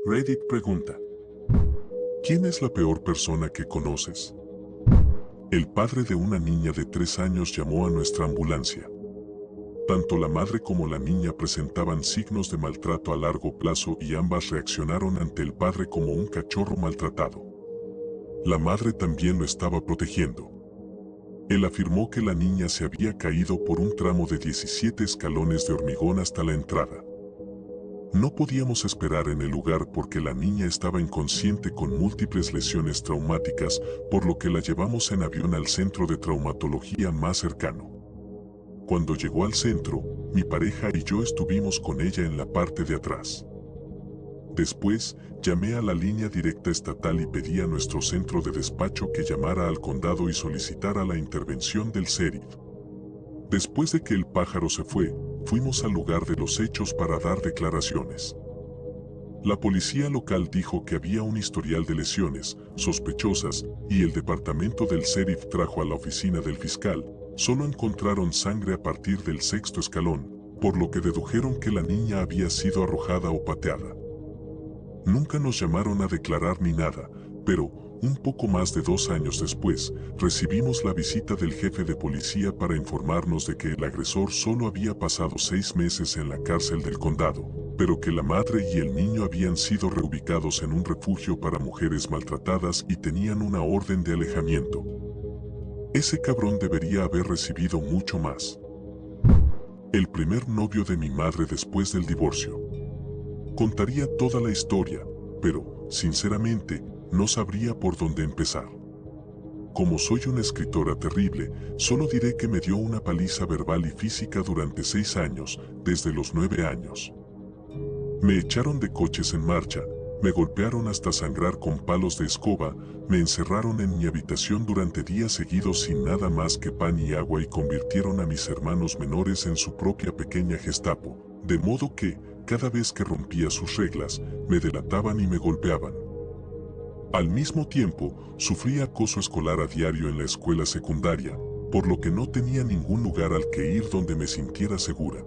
Reddit pregunta: ¿quién es la peor persona que conoces? El padre de una niña de 3 años llamó a nuestra ambulancia. Tanto la madre como la niña presentaban signos de maltrato a largo plazo y ambas reaccionaron ante el padre como un cachorro maltratado. La madre también lo estaba protegiendo. Él afirmó que la niña se había caído por un tramo de 17 escalones de hormigón hasta la entrada. No podíamos esperar en el lugar porque la niña estaba inconsciente con múltiples lesiones traumáticas, por lo que la llevamos en avión al centro de traumatología más cercano. Cuando llegó al centro, mi pareja y yo estuvimos con ella en la parte de atrás. Después, llamé a la línea directa estatal y pedí a nuestro centro de despacho que llamara al condado y solicitara la intervención del sheriff. Después de que el pájaro se fue, fuimos al lugar de los hechos para dar declaraciones. La policía local dijo que había un historial de lesiones sospechosas y el departamento del sheriff trajo a la oficina del fiscal. Solo encontraron sangre a partir del 6º escalón, por lo que dedujeron que la niña había sido arrojada o pateada. Nunca nos llamaron a declarar ni nada, pero, un poco más de 2 años después, recibimos la visita del jefe de policía para informarnos de que el agresor solo había pasado 6 meses en la cárcel del condado, pero que la madre y el niño habían sido reubicados en un refugio para mujeres maltratadas y tenían una orden de alejamiento. Ese cabrón debería haber recibido mucho más. El primer novio de mi madre después del divorcio. Contaría toda la historia, pero, sinceramente, no sabría por dónde empezar. Como soy una escritora terrible, solo diré que me dio una paliza verbal y física durante 6 años, desde los 9 años. Me echaron de coches en marcha, me golpearon hasta sangrar con palos de escoba, me encerraron en mi habitación durante días seguidos sin nada más que pan y agua y convirtieron a mis hermanos menores en su propia pequeña Gestapo, de modo que, cada vez que rompía sus reglas, me delataban y me golpeaban. Al mismo tiempo, sufría acoso escolar a diario en la escuela secundaria, por lo que no tenía ningún lugar al que ir donde me sintiera segura.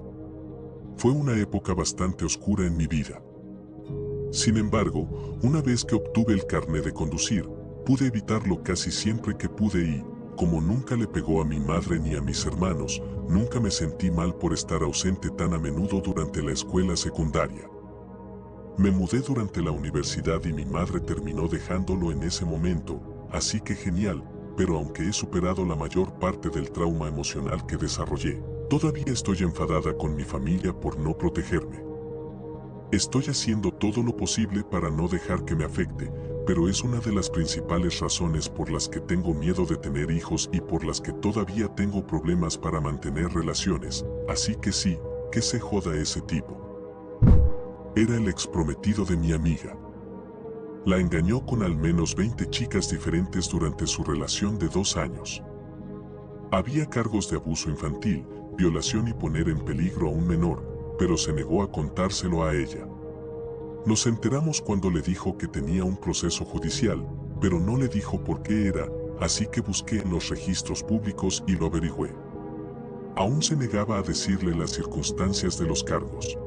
Fue una época bastante oscura en mi vida. Sin embargo, una vez que obtuve el carné de conducir, pude evitarlo casi siempre que pude y, como nunca le pegó a mi madre ni a mis hermanos, nunca me sentí mal por estar ausente tan a menudo durante la escuela secundaria. Me mudé durante la universidad y mi madre terminó dejándolo en ese momento, así que genial, pero aunque he superado la mayor parte del trauma emocional que desarrollé, todavía estoy enfadada con mi familia por no protegerme. Estoy haciendo todo lo posible para no dejar que me afecte, pero es una de las principales razones por las que tengo miedo de tener hijos y por las que todavía tengo problemas para mantener relaciones, así que sí, que se joda ese tipo. Era el exprometido de mi amiga. La engañó con al menos 20 chicas diferentes durante su relación de 2 años. Había cargos de abuso infantil, violación y poner en peligro a un menor, pero se negó a contárselo a ella. Nos enteramos cuando le dijo que tenía un proceso judicial, pero no le dijo por qué era, así que busqué en los registros públicos y lo averigüé. Aún se negaba a decirle las circunstancias de los cargos.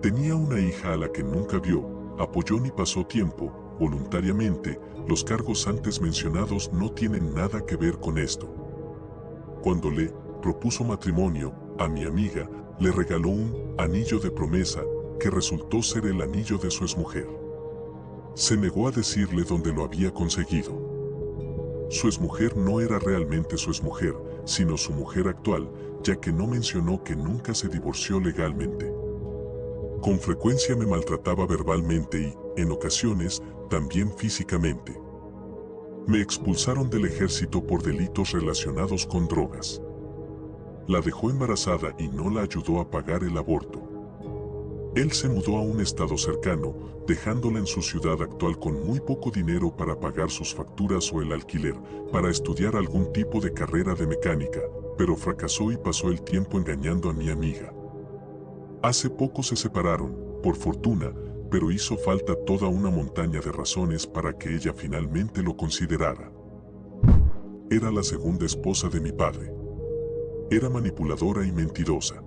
Tenía una hija a la que nunca vio, apoyó ni pasó tiempo, voluntariamente. Los cargos antes mencionados no tienen nada que ver con esto. Cuando le propuso matrimonio a mi amiga, le regaló un anillo de promesa que resultó ser el anillo de su exmujer. Se negó a decirle dónde lo había conseguido. Su exmujer no era realmente su exmujer, sino su mujer actual, ya que no mencionó que nunca se divorció legalmente. Con frecuencia me maltrataba verbalmente y, en ocasiones, también físicamente. Me expulsaron del ejército por delitos relacionados con drogas. La dejó embarazada y no la ayudó a pagar el aborto. Él se mudó a un estado cercano, dejándola en su ciudad actual con muy poco dinero para pagar sus facturas o el alquiler, para estudiar algún tipo de carrera de mecánica, pero fracasó y pasó el tiempo engañando a mi amiga. Hace poco se separaron, por fortuna, pero hizo falta toda una montaña de razones para que ella finalmente lo considerara. Era la segunda esposa de mi padre. Era manipuladora y mentirosa.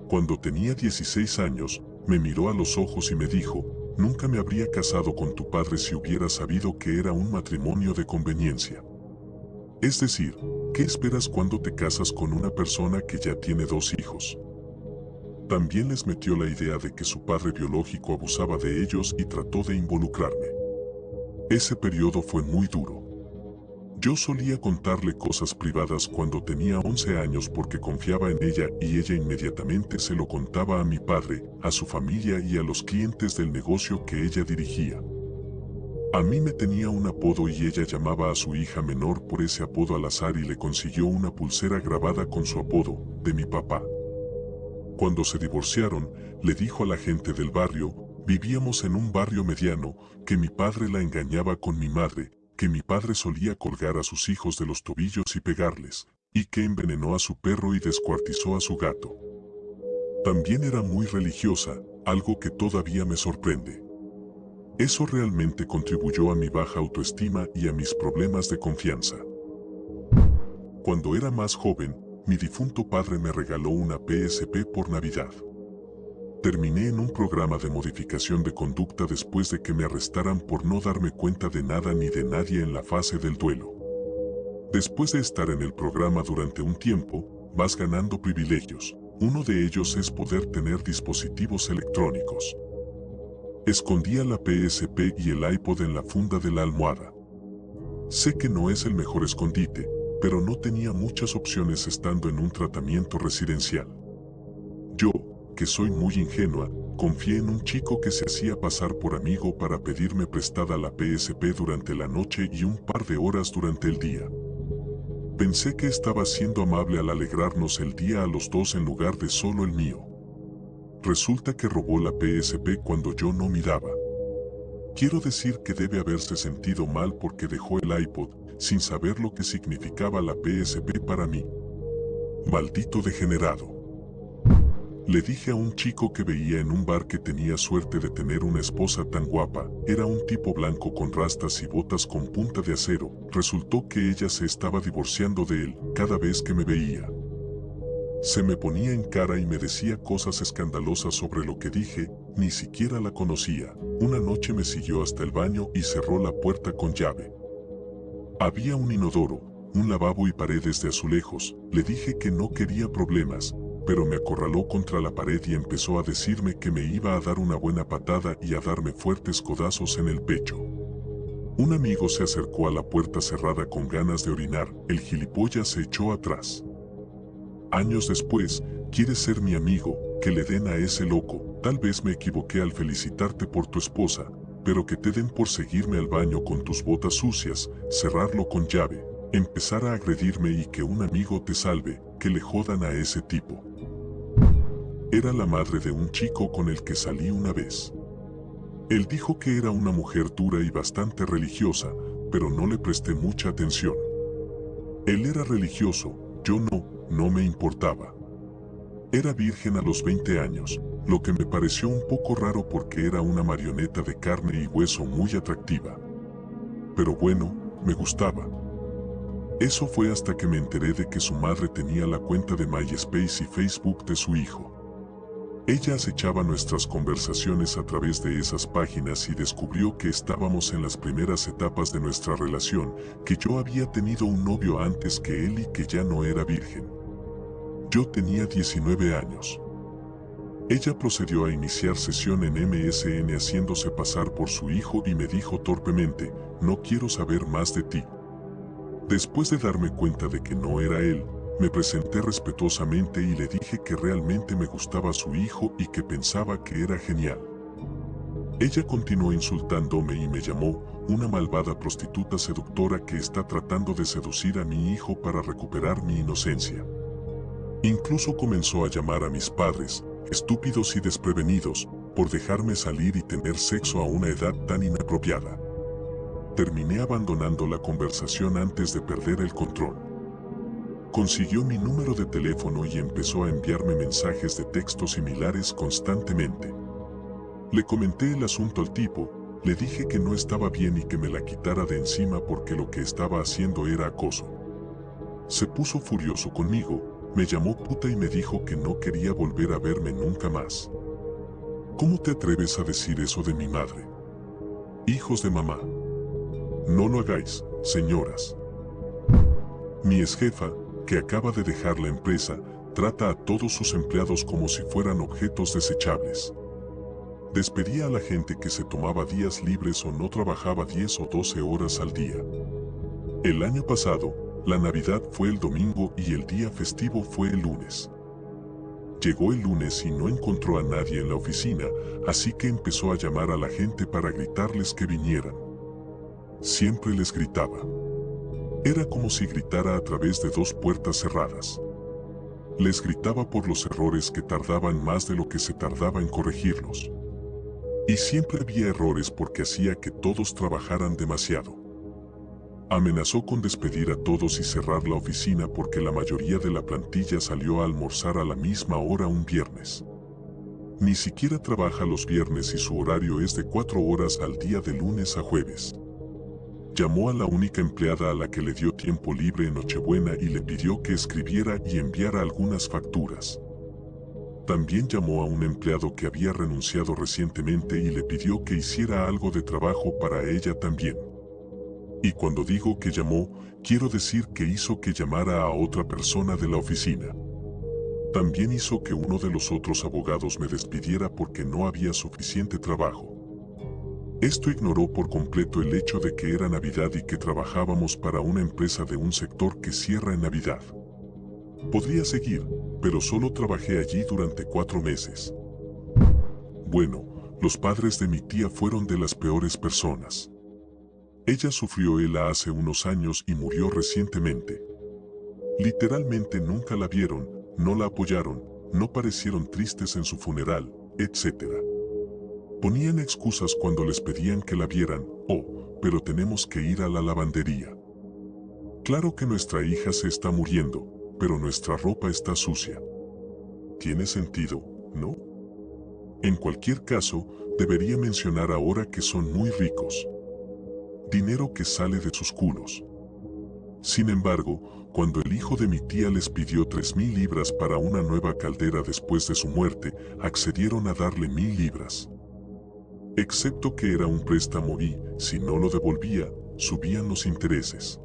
Cuando tenía 16 años, me miró a los ojos y me dijo, nunca me habría casado con tu padre si hubiera sabido que era un matrimonio de conveniencia. Es decir, ¿qué esperas cuando te casas con una persona que ya tiene 2 hijos? También les metió la idea de que su padre biológico abusaba de ellos y trató de involucrarme. Ese periodo fue muy duro. Yo solía contarle cosas privadas cuando tenía 11 años porque confiaba en ella y ella inmediatamente se lo contaba a mi padre, a su familia y a los clientes del negocio que ella dirigía. A mí me tenía un apodo y ella llamaba a su hija menor por ese apodo al azar y le consiguió una pulsera grabada con su apodo, de mi papá. Cuando se divorciaron, le dijo a la gente del barrio, vivíamos en un barrio mediano, que mi padre la engañaba con mi madre, que mi padre solía colgar a sus hijos de los tobillos y pegarles, y que envenenó a su perro y descuartizó a su gato. También era muy religiosa, algo que todavía me sorprende. Eso realmente contribuyó a mi baja autoestima y a mis problemas de confianza. Cuando era más joven, mi difunto padre me regaló una PSP por Navidad. Terminé en un programa de modificación de conducta después de que me arrestaran por no darme cuenta de nada ni de nadie en la fase del duelo. Después de estar en el programa durante un tiempo, vas ganando privilegios. Uno de ellos es poder tener dispositivos electrónicos. Escondía la PSP y el iPod en la funda de la almohada. Sé que no es el mejor escondite, pero no tenía muchas opciones estando en un tratamiento residencial. Yo, que soy muy ingenua, confié en un chico que se hacía pasar por amigo para pedirme prestada la PSP durante la noche y un par de horas durante el día. Pensé que estaba siendo amable al alegrarnos el día a los dos en lugar de solo el mío. Resulta que robó la PSP cuando yo no miraba. Quiero decir que debe haberse sentido mal porque dejó el iPod, sin saber lo que significaba la PSP para mí. Maldito degenerado. Le dije a un chico que veía en un bar que tenía suerte de tener una esposa tan guapa, era un tipo blanco con rastas y botas con punta de acero. Resultó que ella se estaba divorciando de él cada vez que me veía. Se me ponía en cara y me decía cosas escandalosas sobre lo que dije, ni siquiera la conocía. Una noche me siguió hasta el baño y cerró la puerta con llave. Había un inodoro, un lavabo y paredes de azulejos. Le dije que no quería problemas, pero me acorraló contra la pared y empezó a decirme que me iba a dar una buena patada y a darme fuertes codazos en el pecho. Un amigo se acercó a la puerta cerrada con ganas de orinar, el gilipollas se echó atrás. Años después, ¿quieres ser mi amigo? Que le den a ese loco. Tal vez me equivoqué al felicitarte por tu esposa, pero que te den por seguirme al baño con tus botas sucias, cerrarlo con llave, empezar a agredirme y que un amigo te salve, que le jodan a ese tipo. Era la madre de un chico con el que salí una vez. Él dijo que era una mujer dura y bastante religiosa, pero no le presté mucha atención. Él era religioso, yo no me importaba. Era virgen a los 20 años, lo que me pareció un poco raro porque era una marioneta de carne y hueso muy atractiva. Pero bueno, me gustaba. Eso fue hasta que me enteré de que su madre tenía la cuenta de MySpace y Facebook de su hijo. Ella acechaba nuestras conversaciones a través de esas páginas y descubrió que estábamos en las primeras etapas de nuestra relación, que yo había tenido un novio antes que él y que ya no era virgen. Yo tenía 19 años. Ella procedió a iniciar sesión en MSN haciéndose pasar por su hijo y me dijo torpemente, no quiero saber más de ti. Después de darme cuenta de que no era él, me presenté respetuosamente y le dije que realmente me gustaba su hijo y que pensaba que era genial. Ella continuó insultándome y me llamó una malvada prostituta seductora que está tratando de seducir a mi hijo para recuperar mi inocencia. Incluso comenzó a llamar a mis padres, estúpidos y desprevenidos, por dejarme salir y tener sexo a una edad tan inapropiada. Terminé abandonando la conversación antes de perder el control. Consiguió mi número de teléfono y empezó a enviarme mensajes de texto similares constantemente. Le comenté el asunto al tipo, le dije que no estaba bien y que me la quitara de encima porque lo que estaba haciendo era acoso. Se puso furioso conmigo, me llamó puta y me dijo que no quería volver a verme nunca más. ¿Cómo te atreves a decir eso de mi madre? Hijos de mamá. No lo hagáis, señoras. Mi exjefa, que acaba de dejar la empresa, trata a todos sus empleados como si fueran objetos desechables. Despedía a la gente que se tomaba días libres o no trabajaba 10 o 12 horas al día. El año pasado, la Navidad fue el domingo y el día festivo fue el lunes. Llegó el lunes y no encontró a nadie en la oficina, así que empezó a llamar a la gente para gritarles que vinieran. Siempre les gritaba. Era como si gritara a través de dos puertas cerradas. Les gritaba por los errores que tardaban más de lo que se tardaba en corregirlos. Y siempre había errores porque hacía que todos trabajaran demasiado. Amenazó con despedir a todos y cerrar la oficina porque la mayoría de la plantilla salió a almorzar a la misma hora un viernes. Ni siquiera trabaja los viernes y su horario es de 4 horas al día de lunes a jueves. Llamó a la única empleada a la que le dio tiempo libre en Nochebuena y le pidió que escribiera y enviara algunas facturas. También llamó a un empleado que había renunciado recientemente y le pidió que hiciera algo de trabajo para ella también. Y cuando digo que llamó, quiero decir que hizo que llamara a otra persona de la oficina. También hizo que uno de los otros abogados me despidiera porque no había suficiente trabajo. Esto ignoró por completo el hecho de que era Navidad y que trabajábamos para una empresa de un sector que cierra en Navidad. Podría seguir, pero solo trabajé allí durante 4 meses. Bueno, los padres de mi tía fueron de las peores personas. Ella sufrió ELA hace unos años y murió recientemente. Literalmente nunca la vieron, no la apoyaron, no parecieron tristes en su funeral, etc. Ponían excusas cuando les pedían que la vieran, pero tenemos que ir a la lavandería. Claro que nuestra hija se está muriendo, pero nuestra ropa está sucia. Tiene sentido, ¿no? En cualquier caso, debería mencionar ahora que son muy ricos. Dinero que sale de sus culos. Sin embargo, cuando el hijo de mi tía les pidió 3,000 libras para una nueva caldera después de su muerte, accedieron a darle 1,000 libras. Excepto que era un préstamo y, si no lo devolvía, subían los intereses.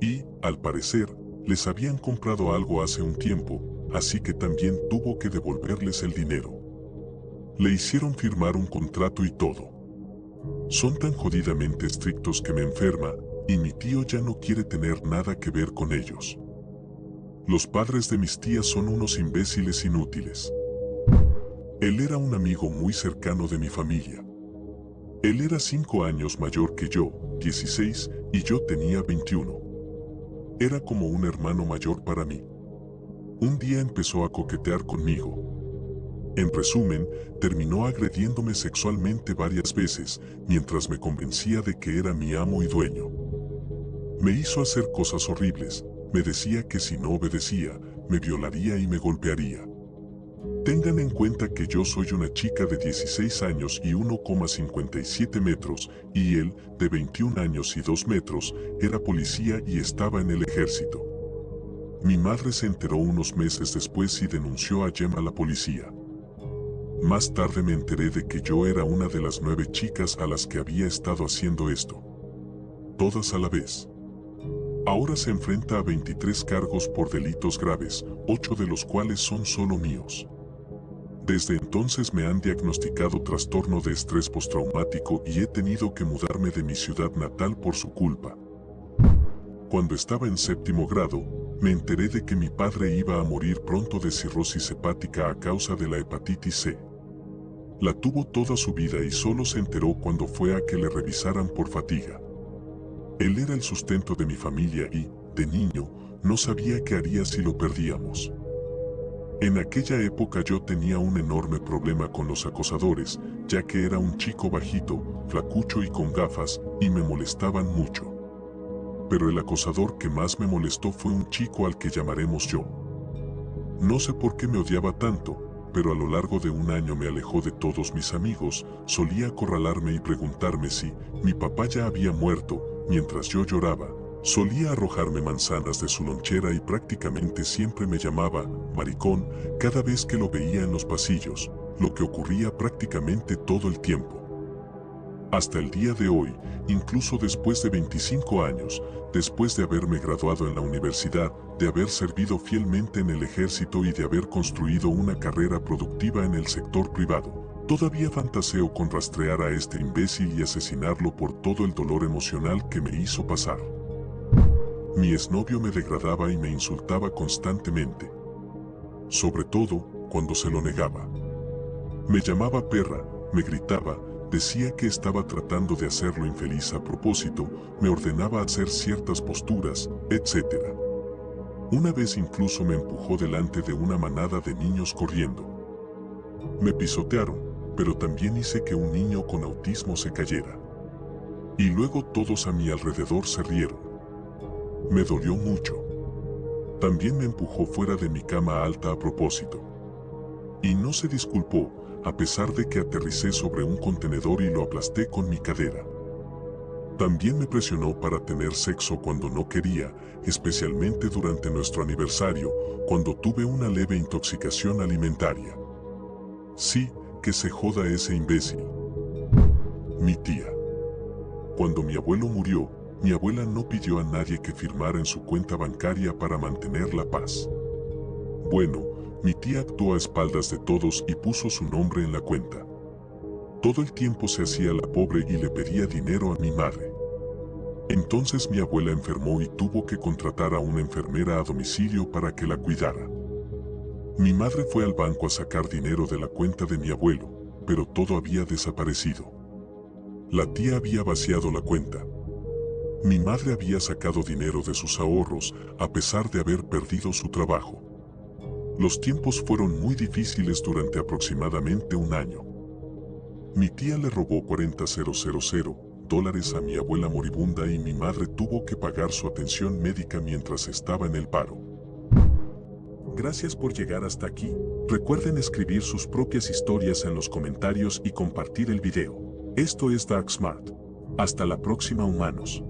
Y, al parecer, les habían comprado algo hace un tiempo, así que también tuvo que devolverles el dinero. Le hicieron firmar un contrato y todo. Son tan jodidamente estrictos que me enferma, y mi tío ya no quiere tener nada que ver con ellos. Los padres de mis tías son unos imbéciles inútiles. Él era un amigo muy cercano de mi familia. Él era 5 años mayor que yo, 16, y yo tenía 21. Era como un hermano mayor para mí. Un día empezó a coquetear conmigo. En resumen, terminó agrediéndome sexualmente varias veces, mientras me convencía de que era mi amo y dueño. Me hizo hacer cosas horribles, me decía que si no obedecía, me violaría y me golpearía. Tengan en cuenta que yo soy una chica de 16 años y 1,57 metros, y él, de 21 años y 2 metros, era policía y estaba en el ejército. Mi madre se enteró unos meses después y denunció a Jem a la policía. Más tarde me enteré de que yo era una de las 9 chicas a las que había estado haciendo esto. Todas a la vez. Ahora se enfrenta a 23 cargos por delitos graves, 8 de los cuales son solo míos. Desde entonces me han diagnosticado trastorno de estrés postraumático y he tenido que mudarme de mi ciudad natal por su culpa. Cuando estaba en 7º grado, me enteré de que mi padre iba a morir pronto de cirrosis hepática a causa de la hepatitis C. La tuvo toda su vida y solo se enteró cuando fue a que le revisaran por fatiga. Él era el sustento de mi familia y, de niño, no sabía qué haría si lo perdíamos. En aquella época yo tenía un enorme problema con los acosadores, ya que era un chico bajito, flacucho y con gafas, y me molestaban mucho. Pero el acosador que más me molestó fue un chico al que llamaremos yo. No sé por qué me odiaba tanto, pero a lo largo de un año me alejó de todos mis amigos, solía acorralarme y preguntarme si mi papá ya había muerto, mientras yo lloraba. Solía arrojarme manzanas de su lonchera y prácticamente siempre me llamaba maricón cada vez que lo veía en los pasillos. lo que ocurría prácticamente todo el tiempo. Hasta el día de hoy, incluso después de 25 años, después de haberme graduado en la universidad, de haber servido fielmente en el ejército y de haber construido una carrera productiva en el sector privado, todavía fantaseo con rastrear a este imbécil y asesinarlo por todo el dolor emocional que me hizo pasar. Mi exnovio me degradaba y me insultaba constantemente, sobre todo cuando se lo negaba. Me llamaba perra, me gritaba, decía que estaba tratando de hacerlo infeliz a propósito, me ordenaba hacer ciertas posturas, etc. Una vez incluso me empujó delante de una manada de niños corriendo. Me pisotearon, pero también hice que un niño con autismo se cayera. Y luego todos a mi alrededor se rieron. Me dolió mucho. También me empujó fuera de mi cama alta a propósito. Y no se disculpó, a pesar de que aterricé sobre un contenedor y lo aplasté con mi cadera. También me presionó para tener sexo cuando no quería, especialmente durante nuestro aniversario, cuando tuve una leve intoxicación alimentaria. Sí, que se joda ese imbécil. Mi tía. Cuando mi abuelo murió, mi abuela no pidió a nadie que firmara en su cuenta bancaria para mantener la paz. Bueno, mi tía actuó a espaldas de todos y puso su nombre en la cuenta. Todo el tiempo se hacía la pobre y le pedía dinero a mi madre. Entonces mi abuela enfermó y tuvo que contratar a una enfermera a domicilio para que la cuidara. Mi madre fue al banco a sacar dinero de la cuenta de mi abuelo, pero todo había desaparecido. La tía había vaciado la cuenta. Mi madre había sacado dinero de sus ahorros, a pesar de haber perdido su trabajo. Los tiempos fueron muy difíciles durante aproximadamente un año. Mi tía le robó $40,000 a mi abuela moribunda y mi madre tuvo que pagar su atención médica mientras estaba en el paro. Gracias por llegar hasta aquí. Recuerden escribir sus propias historias en los comentarios y compartir el video. Esto es Dark Smart. Hasta la próxima, humanos.